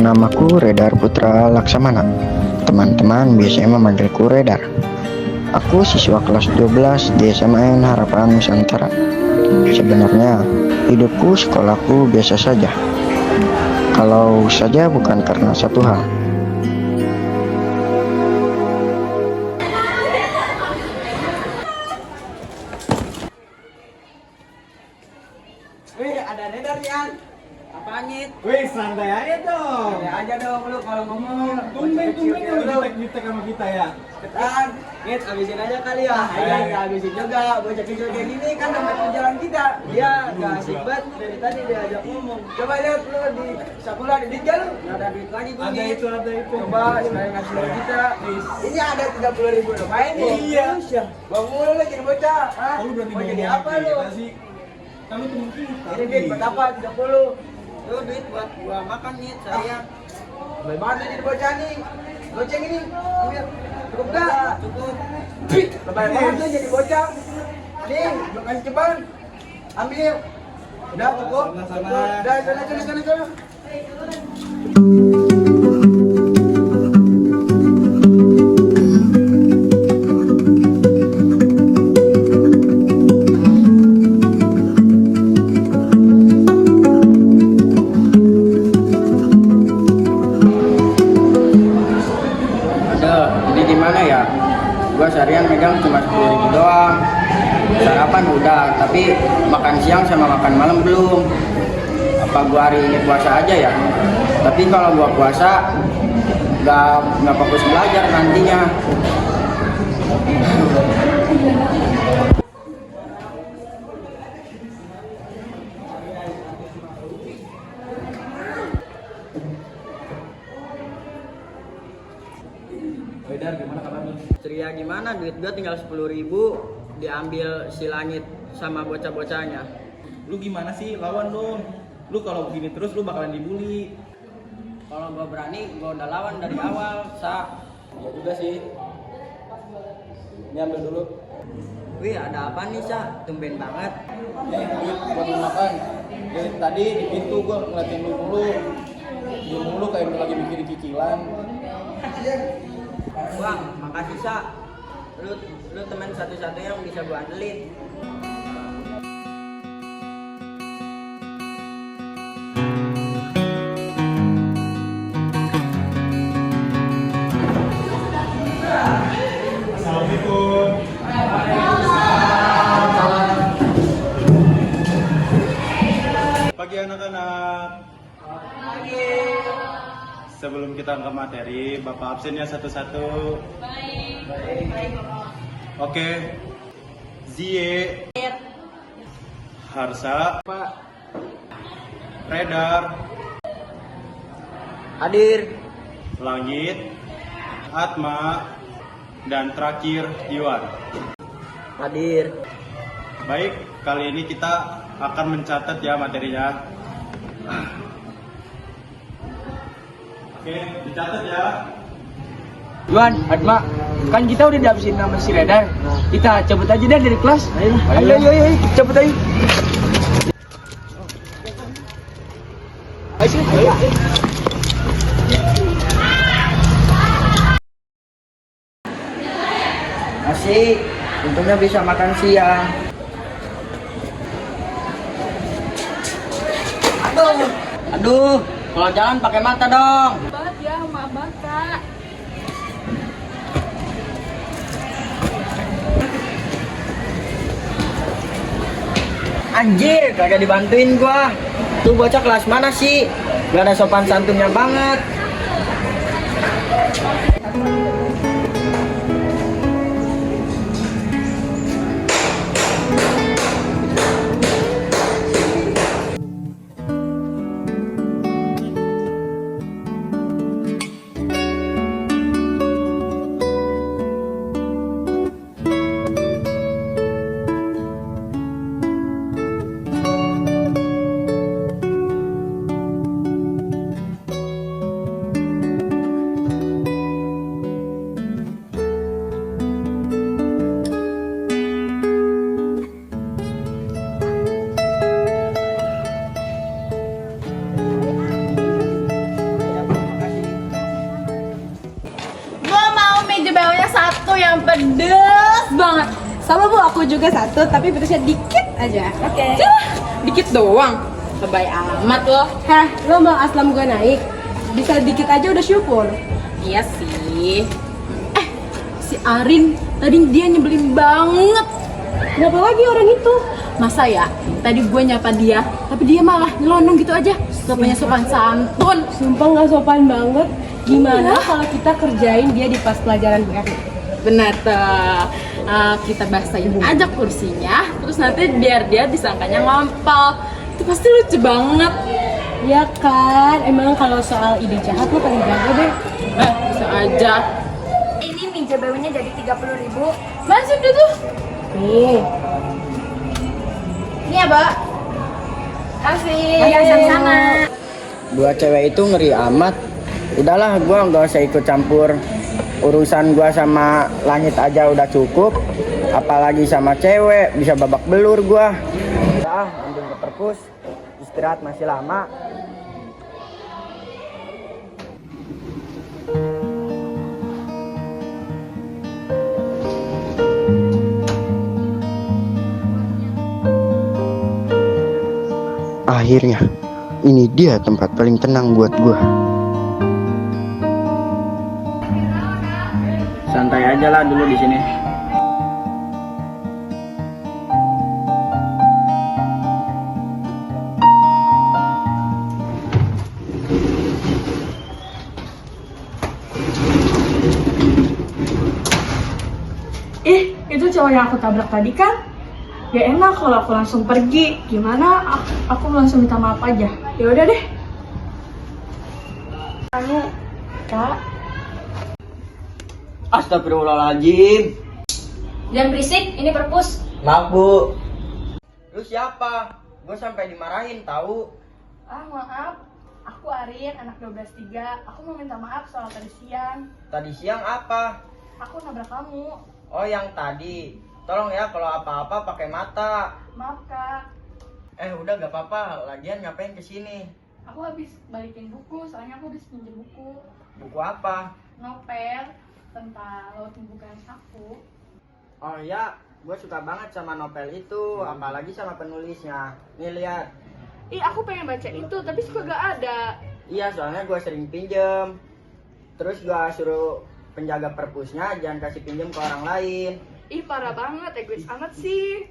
Namaku Redar Putra Laksamana. Teman-teman biasanya memanggilku Redar. Aku siswa kelas 12 di SMN Harapan Nusantara. Sebenarnya hidupku, sekolahku biasa saja. Kalau saja bukan karena satu hal. Wih, ada Redar Yan. Apaan Nyit? Wih, santai aja dong. Santai aja dong lu kalau ngomong. Tumben lu jutek sama kita ya. Ketan, Nyit habisin aja kali ya. Ayo kita habisin juga. Bocah kecil kayak gini kan dapat pelajaran kita. Dia gak asik banget dari tadi dia ajak ngomong. Coba lihat lu di sekolah di Diga lu. Gak ada duit lagi tuh Ada Nyit. itu. Coba sekalian ngasih lihat kita. Ini ada 30.000 lumayan nih. Iya. Bang mulu lu jadi bocah. Hah? Oh, lu berani Mau jadi ngomong apa kayak lu? kita sih? Kamu temen kita. Ini duit buat apa? 30. Itu duit buat gua makan nih, sayang. Baik banget nih jadi bocah nih. Goceng ini. Ambil. Cukup gak? Cukup. Lebaran banget nih jadi bocah. Nih, belum kasih ceban. Ambil. Udah cukup. Sama-sama. Cukup. Udah, sana. Jadi gimana ya? Gua seharian megang cuma 10.000 doang. Sarapan udah, tapi makan siang sama makan malam belum. Apa gua hari ini puasa aja ya? Tapi kalau gua puasa nggak fokus belajar nantinya. Redar, gimana kabar lu? Ceria gimana? Duit gua tinggal 10.000, diambil si Langit sama bocah-bocahnya. Lu gimana sih? Lawan dong. Lu kalau begini terus lu bakalan dibully. Kalau gua berani, gua udah lawan dari awal, Ya juga sih. Ini ambil dulu. Wih, ada apa nih, Sa? Tumben banget. Nih, duit buat lu makan. Dari tadi di pintu gua ngeliatin lu mulu. Lu mulu kayak lu lagi mikirin cicilan. Bang, makasih, Sa. Lu teman satu-satunya yang bisa gua andelin. Assalamualaikum. Pagi anak-anak. Sebelum kita ke materi, Bapak absen ya satu-satu. Baik. Oke. Zie. Harsa. Pak, Redar. hadir. Langit. Atma. Dan terakhir Iwan. Hadir. Baik, kali ini kita akan mencatat ya materinya. Oke, dicatat ya. Iwan, Atma, kan kita udah dihabisin nama si Redar. Kita cabut aja deh dari kelas. Ayo, cabut aja. Ayo, sini. Ayo. Asik, untungnya bisa makan siang. Aduh, kalau jalan pakai mata dong. Banget ya, maaf banget Kak. Anjir, kagak dibantuin gua. Tuh bocah kelas mana sih? Gak ada sopan santunnya banget. pedes banget. Sama Bu, aku juga satu, tapi pedasnya dikit aja. Oke. Dikit doang. Lebay amat loh. Heh, lo mau aslam gue naik? Bisa dikit aja udah syukur. Iya sih. Si Arin, tadi dia nyebelin banget. Kenapa lagi orang itu? Masa ya, tadi gue nyapa dia, tapi dia malah nyelonong gitu aja. Gak punya sopan santun. Sumpah nggak sopan banget. Gimana Iya. kalau kita kerjain dia di pas pelajaran BR? Benar tuh. Kita basahin aja kursinya, terus nanti biar dia disangkanya ngompol. Itu pasti lucu banget. Ya kan, emang kalau soal ide jahat lo paling jago deh. Bisa aja. Ini meja barunya jadi 30.000. Masuk deh tuh. Nih, Ini ya, Mbak. Kasih. Iya, Sama-sama. Dua cewek itu ngeri amat. Udahlah, gua nggak usah ikut campur. Urusan gua sama langit aja udah cukup. Apalagi sama cewek, bisa babak belur gua. Udah, mending ke perpus. Istirahat masih lama. Akhirnya, ini dia tempat paling tenang buat gua. Santai aja lah dulu di sini. Itu cowok yang aku tabrak tadi kan? Gak enak kalau aku langsung pergi. Gimana? Aku langsung minta maaf aja. Ya udah deh. Kak. Astagfirullahaladzim. Jangan berisik, ini perpus. Maaf Bu. Lu siapa? Gue sampai dimarahin tahu. Maaf. Aku Arin, anak 12-3. Aku mau minta maaf soal tadi siang. Tadi siang apa? Aku nabrak kamu. Oh yang tadi. Tolong ya kalau apa-apa pakai mata. Maaf, Kak. Udah gak apa-apa. Lagian ngapain kesini? Aku habis balikin buku, soalnya aku habis pinjam buku. Buku apa? Novel tentang laut pembukaan aku. Oh ya, gue suka banget sama novel itu, apalagi sama penulisnya. Nih lihat. Aku pengen baca itu, tapi suka gak ada. Iya, soalnya gue sering pinjem. Terus gue suruh penjaga perpusnya jangan kasih pinjem ke orang lain. Parah banget, egois amat sih.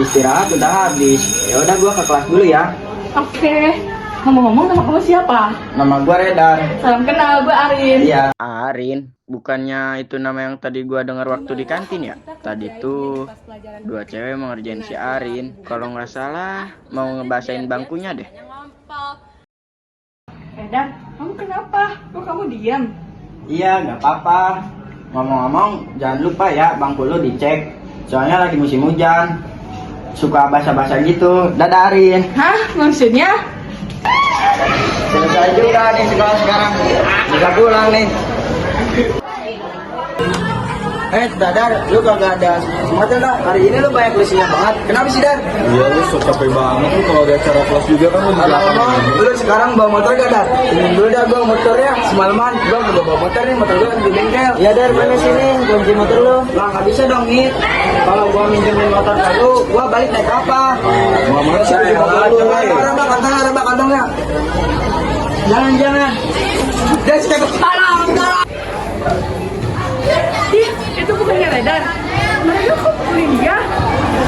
Istirahat udah habis. Ya udah gue ke kelas dulu ya. Oke. Ngomong-ngomong, nama kamu siapa? Nama gue Redar. Salam kenal, gue Arin. Iya. Arin, bukannya itu nama yang tadi gua dengar waktu di kantin ya? Tadi tuh dua cewek mau ngerjain si Arin. Kalau nggak salah mau ngebasain bangkunya deh. Dan, kamu kenapa? Kok kamu diam? Iya, nggak apa-apa. Ngomong-ngomong, jangan lupa ya bangku lu dicek. Soalnya lagi musim hujan. Suka basah-basah gitu. Dadah Arin. Hah? Maksudnya? Selesai juga nih sekolah sekarang. Bisa pulang nih. Dadar, lu kagak ada semuanya dah. Hari ini lu banyak lesinya banget. Kenapa sih, Dar? Iya, lu sok capek banget lu kalau ada acara kelas juga kan lu di belakang. Lu sekarang bawa motor gak, Dar? Pinjam dulu dah gua motornya. Semalaman gua udah bawa motor nih, motor gua di bengkel. Iya, Dar, mana sini? Kunci motor lu. Lah, nggak bisa dong, Nih. Kalau gua minjemin motor ke lu, gua balik naik apa? Mau mana sih kunci motor lu? Rebak kantongnya. Jangan. Des, cepet. Itu bukannya Redar. Mereka kok pukulin dia?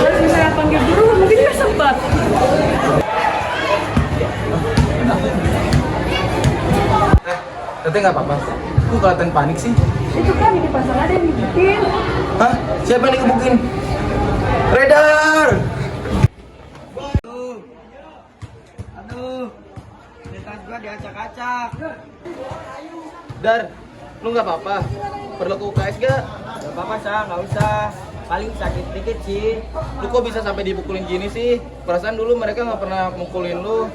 Kalau saya panggil guru, mungkin dia sempat. Teteh nggak apa-apa. Kok kelihatan panik sih? Itu kan di pasar ada yang bikin. Hah? Siapa yang dikebukin? Redar! Aduh. Tas gua diacak-acak. Dar, lu nggak apa-apa? Perlu ke UKS gak? Gak apa-apa, Sa, nggak usah. Paling sakit dikit sih. Lu kok bisa sampai dipukulin gini sih? Perasaan dulu mereka nggak pernah mukulin lu.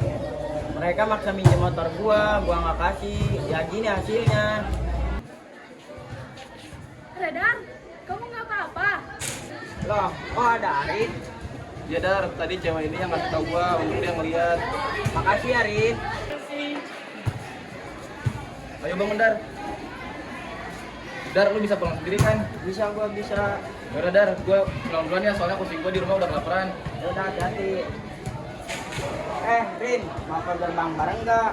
Mereka maksa minjem motor gua nggak kasih. Ya gini hasilnya. Redar, kamu nggak apa-apa? Loh, kok ada Arin? Ya Dar, tadi cewek ini yang ngasih tau gua untuk dia ngeliat. Makasih ya, Rin. Ayo bangun Dar. Dar, lu bisa pulang sendiri kan? Bisa, gua bisa. Yaudah Dar, gua pulang duluan ya soalnya kucing gua di rumah udah kelaparan. Udah, hati-hati. Rin, mau ke gerbang bareng nggak?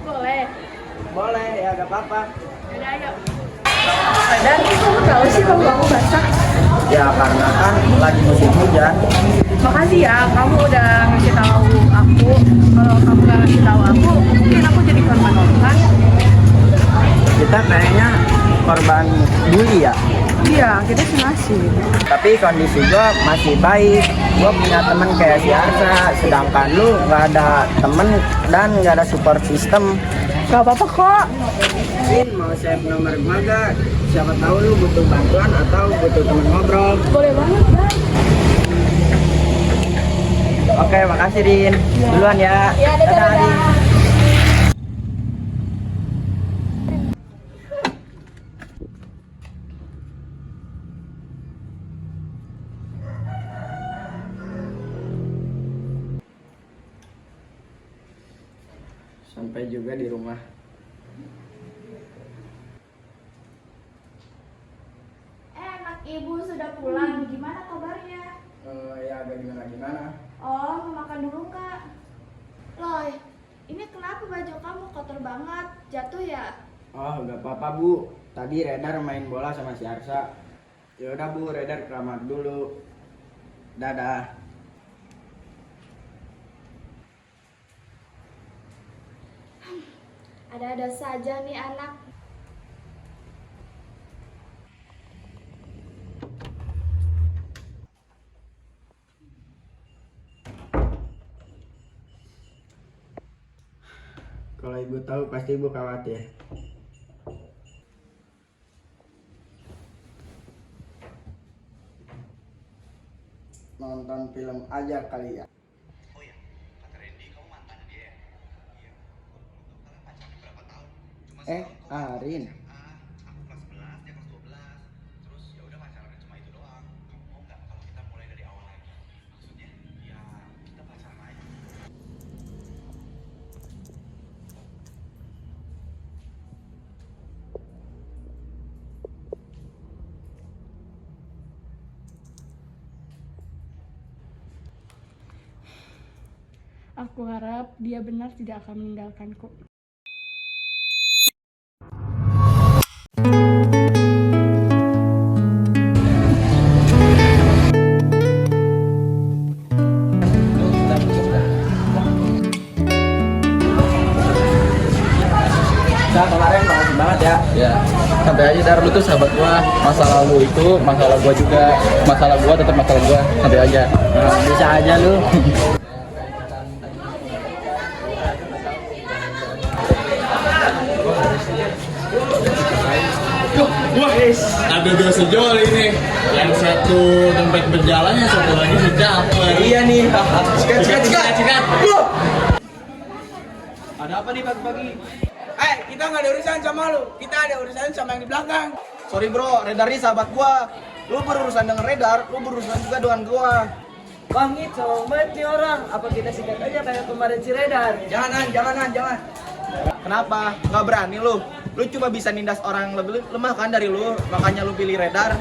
Boleh. Boleh, ya gak apa-apa. Yaudah, ayo. Dan kamu tahu sih kalau kamu basah? Ya, karena kan lagi musim hujan. Makasih ya, kamu udah ngasih tahu aku. Kalau kamu nggak ngasih tahu aku, mungkin aku jadi korban kan? Kita kayaknya korban bully ya. Iya, kita senasib. Tapi kondisi gua masih baik. Gua punya temen kayak si Arsa, sedangkan lu nggak ada temen dan nggak ada support system. Gak apa-apa kok. Rin, mau save nomor gua gak? Siapa tahu lu butuh bantuan atau butuh temen ngobrol. Boleh banget, Bang. Oke, makasih Rin. Duluan ya. Ya, dadah. Rin. Sampai juga di rumah. Anak ibu sudah pulang. Gimana kabarnya? Ya agak gimana-gimana. Oh, mau makan dulu kak? Loh, ini kenapa baju kamu kotor banget? Jatuh ya? Oh, nggak apa-apa Bu. Tadi Redar main bola sama si Arsa. Yaudah Bu, Redar ke kamar dulu. Dadah. Ada-ada saja nih anak. Kalau ibu tahu pasti ibu khawatir. Nonton film aja kali ya. Arin. Aku harap dia benar tidak akan meninggalkanku. Nah, kemarin makasih banget ya. Ya, santai aja Dar, lu tuh sahabat gua. Masalah lu itu masalah gua juga. Masalah gua tetap masalah gua. Santai aja. Nah, bisa aja lu. Wah, ada dua sejol ini. Yang satu dompet berjalan, yang satu lagi secaper. Iya nih. Sikat. Ada apa nih pagi-pagi? Kita nggak ada urusan sama lu. Kita ada urusan sama yang di belakang. Sorry bro, Redar ini sahabat gua. Lu berurusan dengan Redar, lu berurusan juga dengan gua. Bang, itu banget nih orang. Apa kita sikat aja kayak kemarin si Redar? Jangan. Kenapa? Nggak berani lu? Lu cuma bisa nindas orang yang lebih lemah kan dari lu, makanya lu pilih Redar.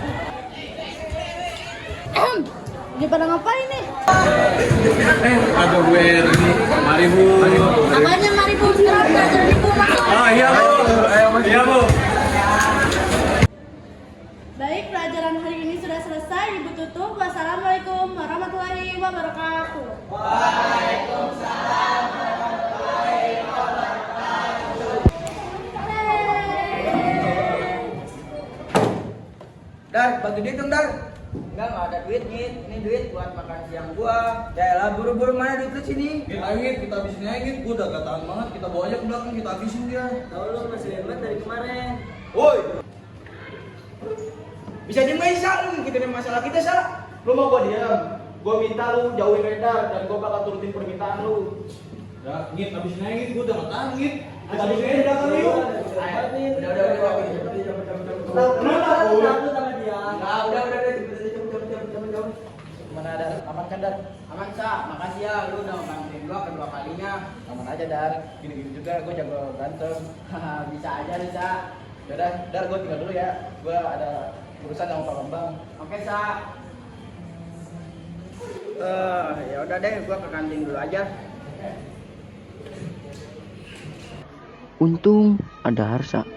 Dia pada ngapain nih? Ada gue ini. Mari Bu. Apanya mari Bu, sekarang belajar di rumah. Oh iya Bu. Ayo Mas. Iya Bu. Baik, pelajaran hari ini sudah selesai. Ibu tutup. Wassalamualaikum warahmatullahi wabarakatuh. Dar, bagi duit dong, Dar. Enggak ada duit nih. Ini duit buat makan siang gua. Ya lah, buru-buru mana duit lu sini? Kita habisin aja Git. Gua udah gak tahan banget. Kita bawa aja ke belakang, kita habisin dia. Tahu lu masih hebat dari kemarin. Woi. Bisa diem aja, Sal. Lu ngikutin masalah kita, Sal. Lu mau gua diam? Gua minta lu jauhin Redar dan gua bakal turutin permintaan lu. Ya, Git, habisin aja Git. Gua udah gak tahan Git. Gimana Dar? Aman kan Dar? Aman Sa, makasih ya lu udah ngebantuin gua kedua kalinya. Aman aja Dar. Gini-gini juga gue jago berantem. Bisa aja nih Sa. Yaudah, Dar gue tinggal dulu ya. Gue ada urusan sama Pak Bambang. Oke Sa. Ya udah deh, gua ke kantin dulu aja. Untung ada Harsa.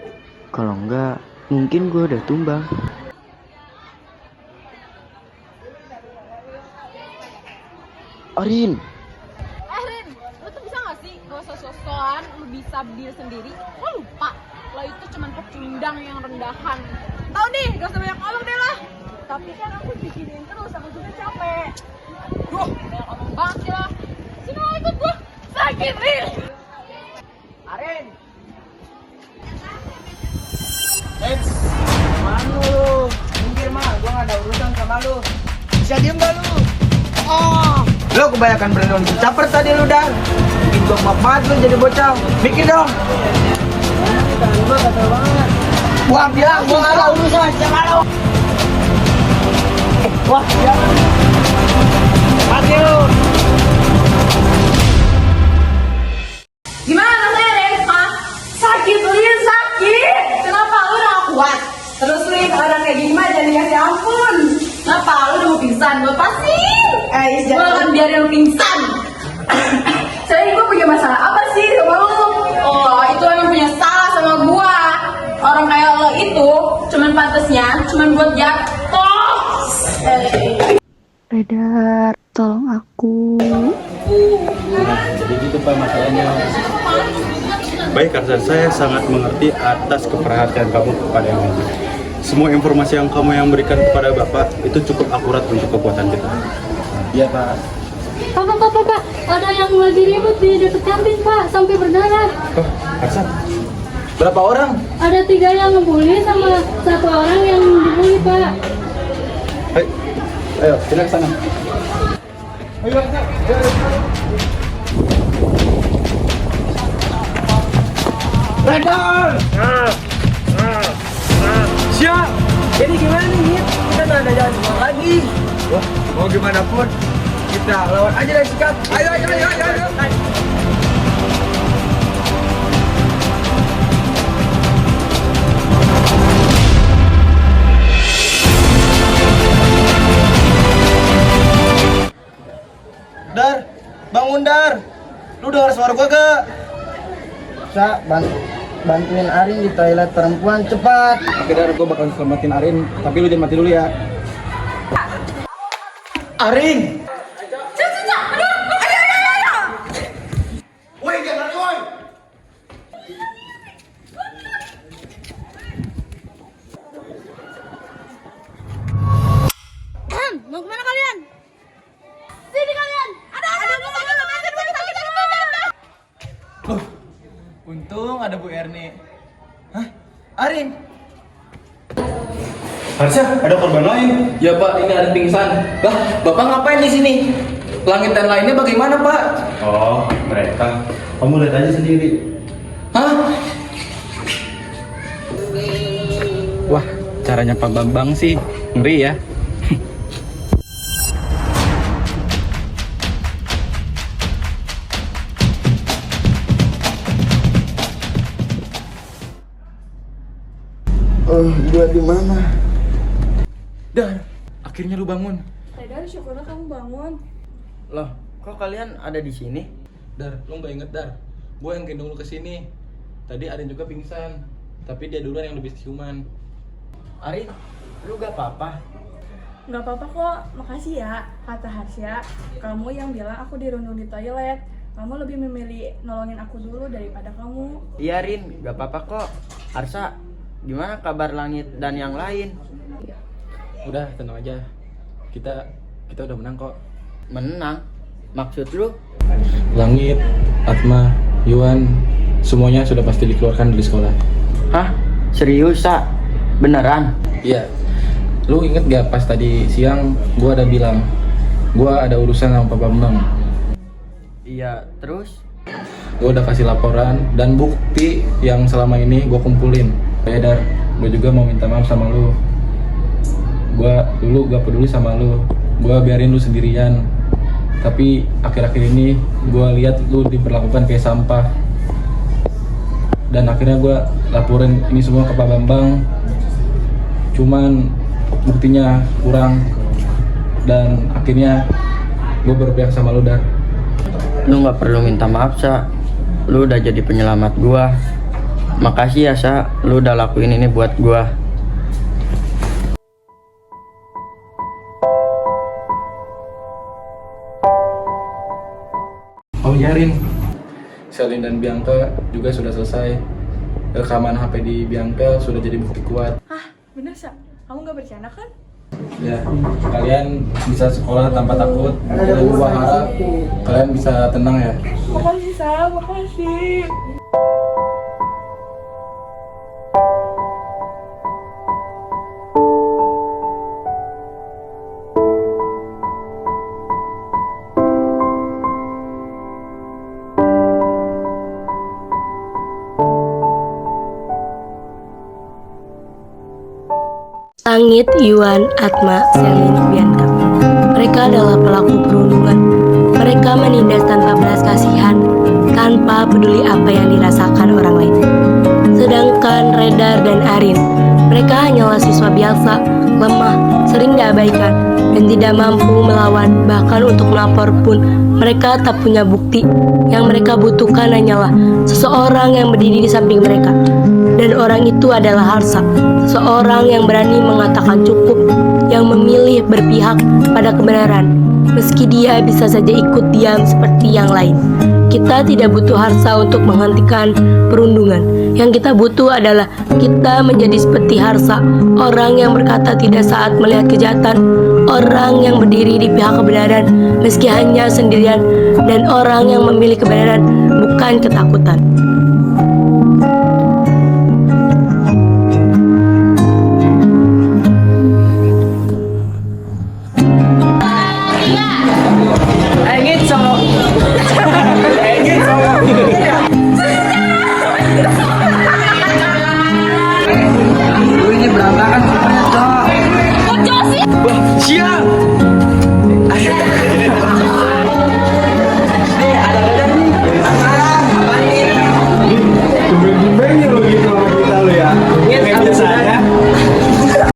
Kalau enggak, mungkin gue udah tumbang. Arin, Rin, lo tuh bisa gak sih gak usah sosokan, lo bisa berdiri sendiri. Lo lupa, lo itu cuman pecundang yang rendahan. Tahu nih, gak usah banyak ngomong deh lah. Tapi kan aku bikinin terus, aku juga capek. Duh, banyak ngomong banget sih lah. Sini lo ikut gua, sakit nih. Arin. Mana lu? Minggir mah, gua gak ada urusan sama lu. Bisa diem gak lu? Oh, lu kebanyakan berendam caper tadi lu Dan. Bikin gua maaf banget lu jadi bocah. Mikir dong. Tangan gua gatel banget. Gua bilang gua gak ada urusan sama lu. Wah, jangan. Mati lu. Gimana rasanya, Ren? Hah? Sakit, Lin, sakit. Kenapa lu udah gak kuat? Terus Lin, orang kayak gini mah jangan dikasih ampun. Kenapa lu udah mau pingsan? Lepasin. Gue akan biarin lu pingsan. Saya gue punya masalah apa sih sama lu? Oh, itu emang punya salah sama gua. Orang kayak lo itu cuman pantasnya cuman buat jatuh. Redar, tolong aku. Jadi gitu Pak masalahnya. Baik Arsa, saya sangat mengerti atas keperhatian kamu kepada yang lain. Semua informasi yang kamu yang berikan kepada Bapak itu cukup akurat untuk kekuatan kita. Iya Pak. Pak, ada yang lagi ribut di dekat kantin Pak, sampai berdarah. Oh, Arsa, Berapa orang? Ada 3 yang ngebully sama 1 orang yang dibully Pak. Ayo, kita ke sana. Redor! Siap! Jadi gimana nih? Kita gak ada jalan keluar lagi. Wah, mau gimana pun kita lawan aja dan sikat. Ayo. Dar, bangun Dar. Lu dengar suara gua gak? Sa, bantuin Arin di toilet perempuan cepat. Oke Dar, gua bakal selamatin Arin, tapi lu jangan mati dulu ya. Arin! Woi, jangan lari, woi! Mau kemana kalian? Sini kalian. Ada Loh, untung ada Bu Erni. Hah? Arin? Harusnya ada korban lain. Ya Pak, ini ada pingsan. Lah, Bapak ngapain di sini? Langit dan lainnya bagaimana Pak? Oh, mereka. Kamu lihat aja sendiri. Hah? Wah, caranya Pak Bambang sih ngeri ya. Gua di mana? Dar, akhirnya lu bangun. Redar, syukurlah kamu bangun. Loh, kok kalian ada di sini? Dar, lu nggak inget Dar? Gue yang gendong lu kesini. Tadi Arin juga pingsan, tapi dia duluan yang lebih siuman. Arin, lu gak apa-apa? Gak apa-apa kok, makasih ya. Kata Harsya, kamu yang bilang aku dirundung di toilet. Kamu lebih memilih nolongin aku dulu daripada kamu. Iya Rin, gak apa-apa kok. Harsa, gimana kabar Langit dan yang lain? Udah, tenang aja. Kita udah menang kok. Menang? Maksud lu? Langit, Atma, Yuan, semuanya sudah pasti dikeluarkan dari sekolah. Hah? Serius, Sa? Beneran? Iya. Lu inget gak pas tadi siang gua ada bilang gua ada urusan sama Pak Bambang? Iya, terus Gue udah kasih laporan dan bukti yang selama ini gue kumpulin. Ya Dar, gue juga mau minta maaf sama lu. Gue dulu gak peduli sama lu, gue biarin lu sendirian. Tapi akhir-akhir ini gue lihat lu diperlakukan kayak sampah. Dan akhirnya gue laporin ini semua ke Pak Bambang. Cuman buktinya kurang. Dan akhirnya gue berpihak sama lu, Dar. Lu nggak perlu minta maaf, Sa. Lu udah jadi penyelamat gua. Makasih ya, Sa. Lu udah lakuin ini buat gua. Oh Yarin, Selin dan Bianca juga sudah selesai. Rekaman HP di Bianca sudah jadi bukti kuat. Hah, bener Sa? Kamu gak bercanda kan? Ya, kalian bisa sekolah tanpa takut. Dan gua harap kalian bisa tenang ya. Makasih Sa, makasih. Langit, Yuan, Atma, Selin, Bianca. Mereka adalah pelaku perundungan. Mereka menindas tanpa belas kasihan, tanpa peduli apa yang dirasakan orang lain. Sedangkan Redar dan Arin, mereka hanyalah siswa biasa, lemah, sering diabaikan, dan tidak mampu melawan. Bahkan untuk melapor pun, mereka tak punya bukti. Yang mereka butuhkan hanyalah seseorang yang berdiri di samping mereka. Dan orang itu adalah Harsa, seseorang yang berani mengatakan cukup, yang memilih berpihak pada kebenaran, meski dia bisa saja ikut diam seperti yang lain. Kita tidak butuh Harsa untuk menghentikan perundungan. Yang kita butuh adalah kita menjadi seperti Harsa, orang yang berkata tidak saat melihat kejahatan, orang yang berdiri di pihak kebenaran meski hanya sendirian, dan orang yang memilih kebenaran bukan ketakutan.